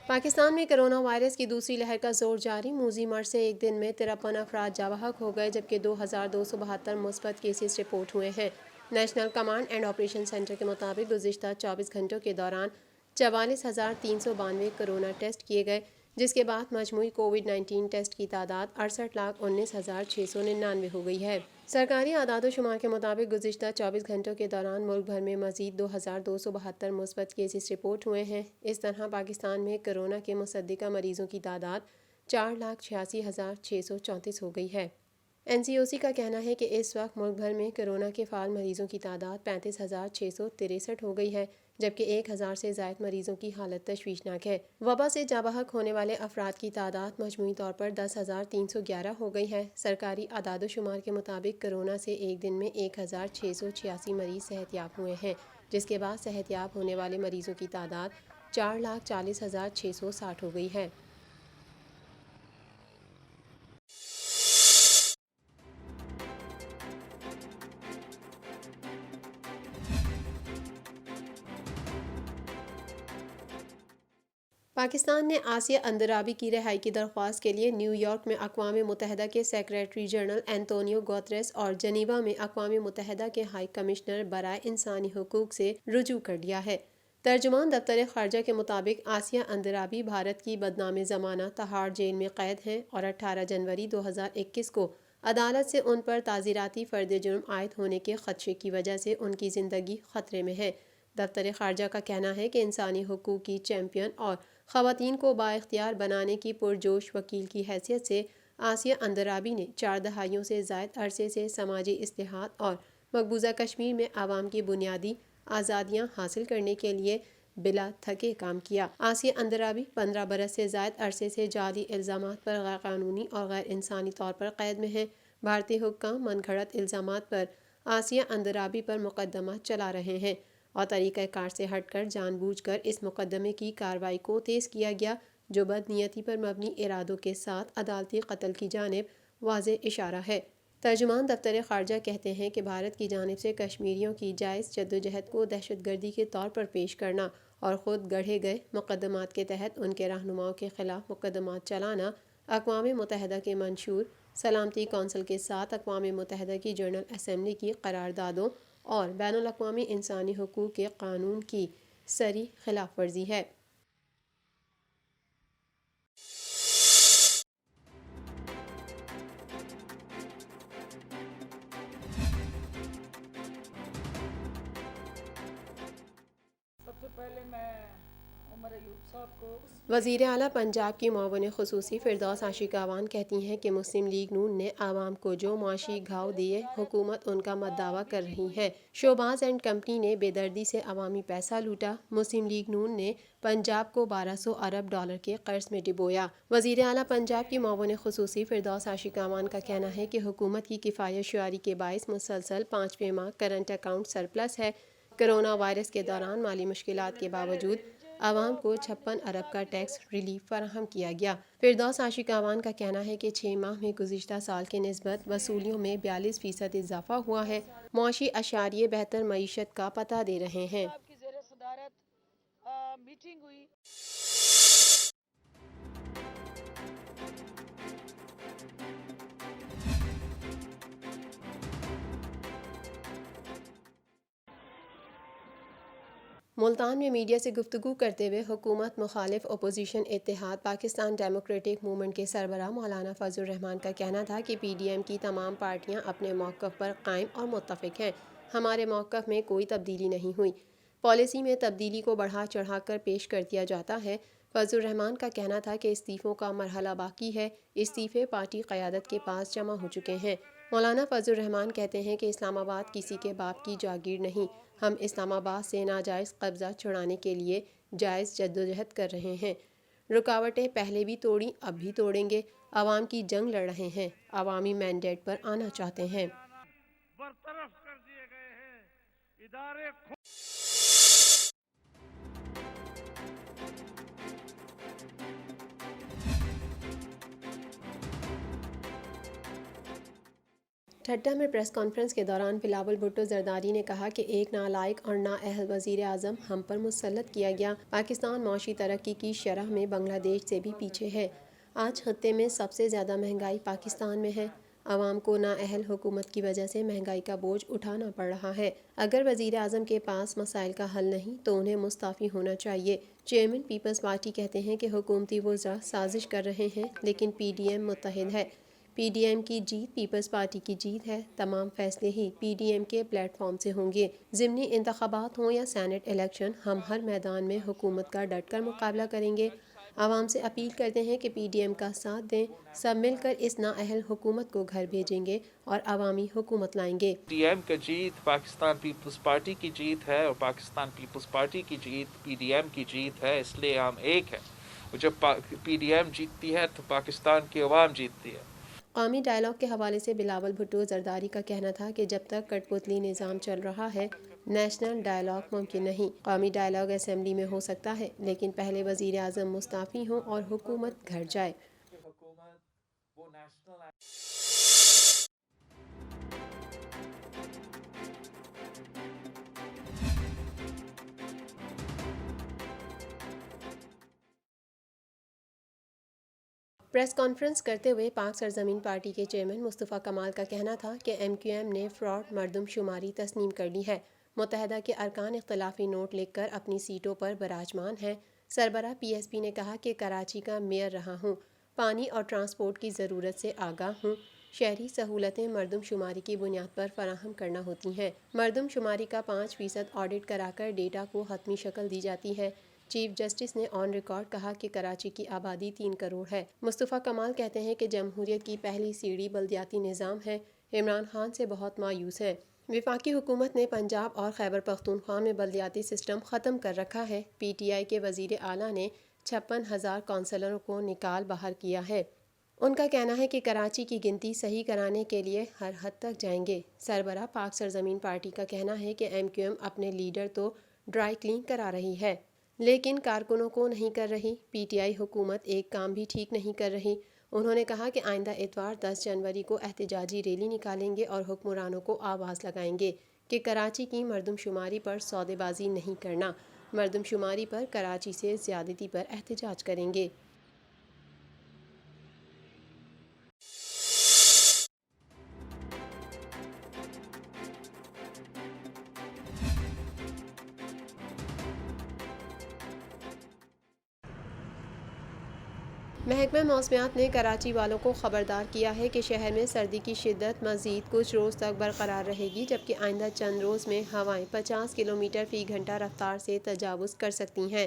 پاکستان میں corona virus کی دوسری لہر کا زور جاری۔ موذی مرض سے ایک دن میں 53 افراد جاں بحق ہو گئے جبکہ 2272 مثبت کیسز رپورٹ ہوئے ہیں۔ National command and operation centre کے مطابق گزشتہ 24 گھنٹوں کے دوران 44,392 کرونا ٹیسٹ کیے گئے، جس کے بعد مجموعی کووڈ 19 ٹیسٹ کی تعداد 68,19,699 ہو گئی ہے۔ سرکاری اعداد و شمار کے مطابق گزشتہ 24 گھنٹوں کے دوران ملک بھر میں مزید 2272 مثبت کیسز رپورٹ ہوئے ہیں۔ اس طرح پاکستان میں کرونا کے مصدقہ مریضوں کی تعداد 4,86,634 ہو گئی ہے۔ NCOC کا کہنا ہے کہ اس وقت ملک بھر میں کرونا کے فعال مریضوں کی تعداد 35,663 ہو گئی ہے، جبکہ 1,000 سے زائد مریضوں کی حالت تشویشناک ہے۔ وبا سے جاں بحق ہونے والے افراد کی تعداد مجموعی طور پر 10,311 ہو گئی ہے۔ سرکاری اعداد و شمار کے مطابق کرونا سے ایک دن میں 1,686 مریض صحت یاب ہوئے ہیں، جس کے بعد صحت یاب ہونے والے مریضوں کی تعداد 4,40,660 ہو گئی ہے۔ پاکستان نے آسیہ اندرابی کی رہائی کی درخواست کے لیے نیو یارک میں اقوام متحدہ کے سیکریٹری جنرل اینٹونیو گوتریس اور جنیوا میں اقوام متحدہ کے ہائی کمشنر برائے انسانی حقوق سے رجوع کر لیا ہے۔ ترجمان دفتر خارجہ کے مطابق آسیہ اندرابی بھارت کی بدنام زمانہ تہاڑ جیل میں قید ہیں اور 18 جنوری 2021 کو عدالت سے ان پر تعزیراتی فرد جرم عائد ہونے کے خدشے کی وجہ سے ان کی زندگی خطرے میں ہے۔ دفتر خارجہ کا کہنا ہے کہ انسانی حقوق کی چیمپئن اور خواتین کو بااختیار بنانے کی پرجوش وکیل کی حیثیت سے آسیہ اندرابی نے 4 دہائیوں سے زائد عرصے سے سماجی اصلاحات اور مقبوضہ کشمیر میں عوام کی بنیادی آزادیاں حاصل کرنے کے لیے بلا تھکے کام کیا۔ آسیہ اندرابی 15 برس سے زائد عرصے سے جعلی الزامات پر غیر قانونی اور غیر انسانی طور پر قید میں ہیں۔ بھارتی حکام من گھڑت الزامات پر آسیہ اندرابی پر مقدمہ چلا رہے ہیں اور طریقہ کار سے ہٹ کر جان بوجھ کر اس مقدمے کی کارروائی کو تیز کیا گیا، جو بدنیتی پر مبنی ارادوں کے ساتھ عدالتی قتل کی جانب واضح اشارہ ہے۔ ترجمان دفتر خارجہ کہتے ہیں کہ بھارت کی جانب سے کشمیریوں کی جائز جدوجہد کو دہشت گردی کے طور پر پیش کرنا اور خود گڑھے گئے مقدمات کے تحت ان کے رہنماؤں کے خلاف مقدمات چلانا اقوام متحدہ کے منشور سلامتی کونسل کے ساتھ اقوام متحدہ کی جنرل اسمبلی کی قراردادوں اور بین الاقوامی انسانی حقوق کے قانون کی صریح خلاف ورزی ہے۔ سب سے پہلے میں عمر ایوب صاحب کو وزیر اعلیٰ پنجاب کی معاون خصوصی فردوس عاشقاوان کہتی ہیں کہ مسلم لیگ نون نے عوام کو جو معاشی گھاؤ دیے، حکومت ان کا مداوا کر رہی ہے۔ شوباز اینڈ کمپنی نے بے دردی سے عوامی پیسہ لوٹا، مسلم لیگ نون نے پنجاب کو 1200 ارب ڈالر کے قرض میں ڈبویا۔ وزیر اعلیٰ پنجاب کی معاون خصوصی فردوس عاشقاوان کا کہنا ہے کہ حکومت کی کفایت شعاری کے باعث مسلسل 5ویں ماہ کرنٹ اکاؤنٹ سرپلس ہے۔ کرونا وائرس کے دوران مالی مشکلات کے باوجود عوام کو 56 ارب کا ٹیکس ریلیف فراہم کیا گیا۔ فردوس عاشقاوان کا کہنا ہے کہ 6 ماہ میں گزشتہ سال کے نسبت وصولیوں میں 42% اضافہ ہوا ہے۔ معاشی اشاریے بہتر معیشت کا پتہ دے رہے ہیں۔ آپ کی زیر صدارت میٹنگ ہوئی۔ ملتان میں میڈیا سے گفتگو کرتے ہوئے حکومت مخالف اپوزیشن اتحاد پاکستان ڈیموکریٹک موومنٹ کے سربراہ مولانا فضل الرحمان کا کہنا تھا کہ PDM کی تمام پارٹیاں اپنے موقف پر قائم اور متفق ہیں۔ ہمارے موقف میں کوئی تبدیلی نہیں ہوئی۔ پالیسی میں تبدیلی کو بڑھا چڑھا کر پیش کر دیا جاتا ہے۔ فضل الرحمان کا کہنا تھا کہ استعفوں کا مرحلہ باقی ہے، استعفے پارٹی قیادت کے پاس جمع ہو چکے ہیں۔ مولانا فضل الرحمان کہتے ہیں کہ اسلام آباد کسی کے باپ کی جاگیر نہیں، ہم اسلام آباد سے ناجائز قبضہ چھڑانے کے لیے جائز جدوجہد کر رہے ہیں۔ رکاوٹیں پہلے بھی توڑیں، اب بھی توڑیں گے۔ عوام کی جنگ لڑ رہے ہیں، عوامی مینڈیٹ پر آنا چاہتے ہیں۔ برطرف کر دیے گئے ہیں ادارے ٹھٹہ میں پریس کانفرنس کے دوران بلاول بھٹو زرداری نے کہا کہ ایک نالائق اور نااہل وزیر اعظم ہم پر مسلط کیا گیا۔ پاکستان معاشی ترقی کی شرح میں بنگلہ دیش سے بھی پیچھے ہے۔ آج خطے میں سب سے زیادہ مہنگائی پاکستان میں ہے۔ عوام کو نااہل حکومت کی وجہ سے مہنگائی کا بوجھ اٹھانا پڑ رہا ہے۔ اگر وزیر اعظم کے پاس مسائل کا حل نہیں تو انہیں مستعفی ہونا چاہیے۔ چیئرمین پیپلز پارٹی کہتے ہیں کہ حکومتی وزراء سازش کر رہے ہیں لیکن پی ڈی ایم متحد ہے۔ پی ڈی ایم کی جیت پیپلز پارٹی کی جیت ہے۔ تمام فیصلے ہی پی ڈی ایم کے پلیٹ فارم سے ہوں گے۔ ضمنی انتخابات ہوں یا سینٹ الیکشن، ہم ہر میدان میں حکومت کا ڈٹ کر مقابلہ کریں گے۔ عوام سے اپیل کرتے ہیں کہ پی ڈی ایم کا ساتھ دیں۔ سب مل کر اس نااہل حکومت کو گھر بھیجیں گے اور عوامی حکومت لائیں گے۔ پی ڈی ایم کا جیت پاکستان پیپلز پارٹی کی جیت ہے اور پاکستان پیپلز پارٹی کی جیت پی ڈی ایم کی جیت ہے، اس لیے ہم ایک ہیں۔ اور جب پی ڈی ایم جیتتی ہے تو پاکستان کی عوام جیتتی ہے۔ قومی ڈائیلاگ کے حوالے سے بلاول بھٹو زرداری کا کہنا تھا کہ جب تک کٹ پتلی نظام چل رہا ہے نیشنل ڈائیلاگ ممکن نہیں۔ قومی ڈائیلاگ اسمبلی میں ہو سکتا ہے لیکن پہلے وزیر اعظم مستعفی ہوں اور حکومت گھر جائے۔ پریس کانفرنس کرتے ہوئے پاک سرزمین پارٹی کے چیئرمین مصطفیٰ کمال کا کہنا تھا کہ ایم کیو ایم نے فراڈ مردم شماری تسلیم کر لی ہے۔ متحدہ کے ارکان اختلافی نوٹ لکھ کر اپنی سیٹوں پر براجمان ہیں۔ سربراہ پی ایس پی نے کہا کہ کراچی کا میئر رہا ہوں، پانی اور ٹرانسپورٹ کی ضرورت سے آگاہ ہوں۔ شہری سہولتیں مردم شماری کی بنیاد پر فراہم کرنا ہوتی ہیں۔ مردم شماری کا 5% آڈٹ کرا کر ڈیٹا کو حتمی شکل دی جاتی ہے۔ چیف جسٹس نے آن ریکارڈ کہا کہ کراچی کی آبادی 3 کروڑ ہے۔ مصطفیٰ کمال کہتے ہیں کہ جمہوریت کی پہلی سیڑھی بلدیاتی نظام ہے۔ عمران خان سے بہت مایوس ہیں۔ وفاقی حکومت نے پنجاب اور خیبر پختونخوا میں بلدیاتی سسٹم ختم کر رکھا ہے۔ پی ٹی آئی کے وزیر اعلیٰ نے 56,000 کونسلروں کو نکال باہر کیا ہے۔ ان کا کہنا ہے کہ کراچی کی گنتی صحیح کرانے کے لیے ہر حد تک جائیں گے۔ سربراہ پاک سرزمین پارٹی کا کہنا ہے کہ ایم کیو ایم اپنے لیڈر تو ڈرائی کلین کرا رہی ہے لیکن کارکنوں کو نہیں کر رہی۔ پی ٹی آئی حکومت ایک کام بھی ٹھیک نہیں کر رہی۔ انہوں نے کہا کہ آئندہ اتوار 10 جنوری کو احتجاجی ریلی نکالیں گے اور حکمرانوں کو آواز لگائیں گے کہ کراچی کی مردم شماری پر سودے بازی نہیں کرنا۔ مردم شماری پر کراچی سے زیادتی پر احتجاج کریں گے۔ محکمہ موسمیات نے کراچی والوں کو خبردار کیا ہے کہ شہر میں سردی کی شدت مزید کچھ روز تک برقرار رہے گی، جبکہ آئندہ چند روز میں ہوائیں 50 کلومیٹر فی گھنٹہ رفتار سے تجاوز کر سکتی ہیں۔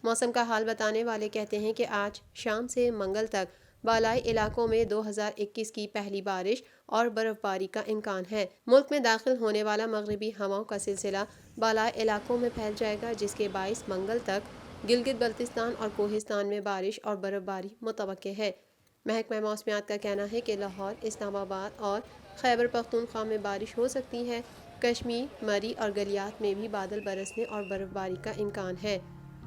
موسم کا حال بتانے والے کہتے ہیں کہ آج شام سے منگل تک بالائی علاقوں میں 2021 کی پہلی بارش اور برف باری کا امکان ہے۔ ملک میں داخل ہونے والا مغربی ہواؤں کا سلسلہ بالائی علاقوں میں پھیل جائے گا، جس کے باعث منگل تک گلگت بلتستان اور کوہستان میں بارش اور برف باری متوقع ہے۔ محکمہ موسمیات کا کہنا ہے کہ لاہور، اسلام آباد اور خیبر پختونخوا میں بارش ہو سکتی ہے۔ کشمیر، مری اور گلیات میں بھی بادل برسنے اور برف باری کا امکان ہے۔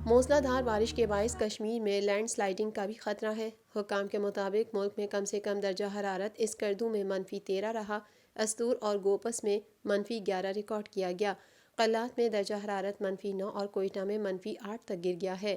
موسلا دھار بارش کے باعث کشمیر میں لینڈ سلائیڈنگ کا بھی خطرہ ہے۔ حکام کے مطابق ملک میں کم سے کم درجہ حرارت اسکردو میں -13 رہا، استور اور گوپس میں -11 ریکارڈ کیا گیا۔ قلات میں درجہ حرارت -9 اور کوئٹہ میں -8 تک گر گیا ہے۔